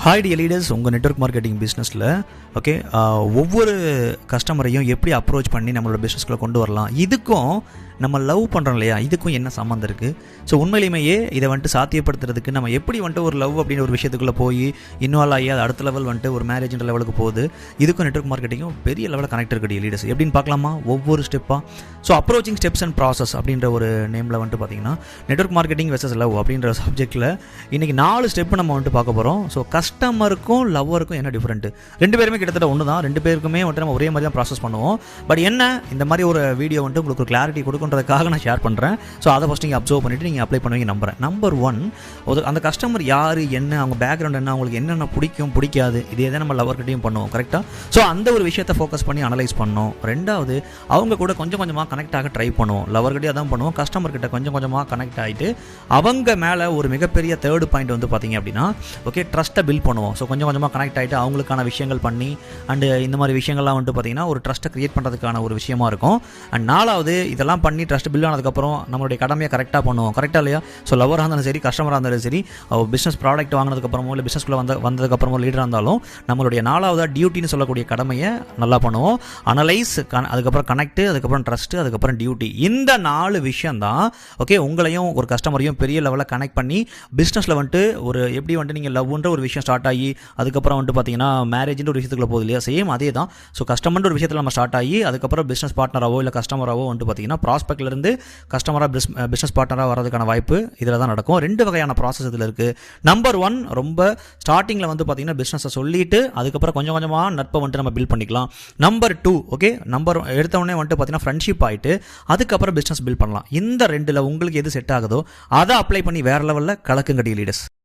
Hi dear leaders, உங்கள் network marketing பிஸ்னஸில் ஒவ்வொரு கஸ்டமரையும் எப்படி அப்ரோச் பண்ணி நம்மளோட பிஸ்னஸ்குள்ளே கொண்டு வரலாம், இதுக்கும் நம்ம லவ் பண்ணுறோம் இல்லையா, இதுக்கும் என்ன சம்மந்தம் இருக்குது. ஸோ உண்மையிலேயே இதை சாத்தியப்படுத்துறதுக்கு நம்ம எப்படி ஒரு லவ் அப்படின்ற ஒரு விஷயத்துக்குள்ளே போய் இன்வால்வ் ஆகி அது அடுத்த லெவல் ஒரு மேரேஜ்ன்ற லெவலுக்கு போகுது. இதுக்கும் நெட்வொர்க் மார்க்கெட்டிங்கும் பெரிய லெவலில் கனெக்ட் இருக்குது லீடர்ஸ். எப்படின்னு பார்க்கலாமா ஒவ்வொரு ஸ்டெப்பாக. So approaching steps and process அப்படின்ற ஒரு நேமில் பார்த்தீங்கன்னா நெட்வொர்க் மார்க்கெட்டிங் வெர்சஸ் லவ் அப்படின்ற சப்ஜெக்ட்டில் இன்றைக்கி 4 ஸ்டெப்பு நம்ம பார்க்க போகிறோம். ஸோ கஸ்டமருக்கும் லவ்வருக்கும் என்ன டிஃப்ரெண்ட், ரெண்டு பேருமே கிட்டத்தட்ட ஒன்று தான். ரெண்டு பேருக்குமே நம்ம ஒரே மாதிரி தான் ப்ராசஸ் பண்ணுவோம். பட் என்ன இந்த மாதிரி ஒரு வீடியோ உங்களுக்கு ஒரு கிளாரிட்டி கொடுக்குன்றதுக்காக நான் ஷேர் பண்ணுறேன். ஸோ அதை ஃபஸ்ட் நீங்கள் அப்சர்வ் பண்ணிவிட்டு நீங்கள் அப்ளை பண்ணுவீங்க நம்புறேன். நம்பர் 1, அந்த கஸ்டமர் யார், என்ன அவங்க பேக்ரவுண்ட், என்ன அவங்களுக்கு என்னென்ன பிடிக்கும் பிடிக்காது, இதே தான் நம்ம லவர்கிட்டையும் பண்ணுவோம். கரெக்டாக. ஸோ அந்த ஒரு விஷயத்தை ஃபோக்கஸ் பண்ணி அனலைஸ் பண்ணோம். ரெண்டாவது, அவங்க கூட கொஞ்சம் கொஞ்சமாக கனெக்ட் ஆக ட்ரை பண்ணுவோம். லவர்கிட்டே தான் பண்ணுவோம். கஸ்டமர்கிட்ட கொஞ்சம் கொஞ்சமாக கனெக்ட் ஆகிட்டு அவங்க மேலே ஒரு மிகப்பெரிய தேர்ட் பாயிண்ட் பார்த்தீங்க அப்படின்னா ட்ரஸ்ட்டை பில்ட் பண்ணுவோம். ஸோ கொஞ்சம் கொஞ்சமாக கனெக்ட் ஆகிட்டு அவங்களுக்கான விஷயங்கள் பண்ணி அண்டு இந்த மாதிரி விஷயங்கள்லாம் பார்த்தீங்கன்னா ஒரு ட்ரஸ்ட்டை கிரியேட் பண்ணுறதுக்கான ஒரு விஷயமா இருக்கும். அண்ட் 4வது, இதெல்லாம் பண்ணி ட்ரஸ்ட் பில்ட் ஆனதுக்கப்புறம் நம்மளுடைய கடமையை கரெக்டாக பண்ணுவோம். கரெக்டாக இல்லையா? ஸோ லவராக இருந்தாலும் சரி, கஸ்டமராக இருந்தாலும் சரி, பிஸ்னஸ் ப்ராடக்ட் வாங்கினதுக்கப்புறமோ இல்லை பிஸ்னஸ்க்குள்ளே வந்ததுக்கப்புறமோ லீடராக இருந்தாலும் நம்மளுடைய 4வது டியூட்டின்னு சொல்லக்கூடிய கடமையை நல்லா பண்ணுவோம். அனலைஸ், அதுக்கப்புறம் கனெக்ட், அதுக்கப்புறம் ட்ரஸ்ட்டு, அதுக்கப்புறம் டியூட்டி. இந்த 4 விஷயம் தான் உங்களையும் ஒரு கஸ்டமரையும் பெரிய லெவலில் கனெக்ட் பண்ணி பிஸ்னஸில் ஒரு எப்படி நீங்கள் லவ்ன்ற ஒரு விஷயம் ஸ்டார்ட் ஆகி அதுக்கப்புறம் பார்த்தீங்கன்னா மேரேஜ்ன்ற ஒரு விஷயத்துக்குள்ள போகுது இல்லையா, சேம் அதே தான். ஸோ கஸ்டமர்ன்ற ஒரு விஷயத்தில் நம்ம ஸ்டார்ட் ஆகி அதுக்கப்புறம் பிஸ்னஸ் பார்ட்னராகவோ இல்லை கஸ்டமராகவோ பார்த்தீங்கன்னா ப்ராஸ்பெக்ட்லேருந்து கஸ்டமராக பிஸ்னஸ் பார்ட்னராக வரதுக்கான வாய்ப்பு இதில் தான் நடக்கும். 2 வகையான ப்ராசஸ் இதில் இருக்குது. நம்பர் 1, ரொம்ப ஸ்டார்டிங்கில் பார்த்தீங்கன்னா பிஸ்னஸை சொல்லிட்டு அதுக்கப்புறம் கொஞ்சம் கொஞ்சமாக நட்பை நம்ம பில்ட் பண்ணிக்கலாம். நம்பர் 2, நம்பர் எடுத்தவொடனே பார்த்தீங்கன்னா ஃப்ரெண்ட்ஷிப் ஆகிட்டு அதுக்கப்புறம் பிஸ்னஸ் பில்ட் பண்ணலாம். இந்த 2ல் உங்களுக்கு எது செட் ஆகுதோ அதை அப்ளை பண்ணி வேறு லெவலில் கலக்குங்க லீடர்ஸ்.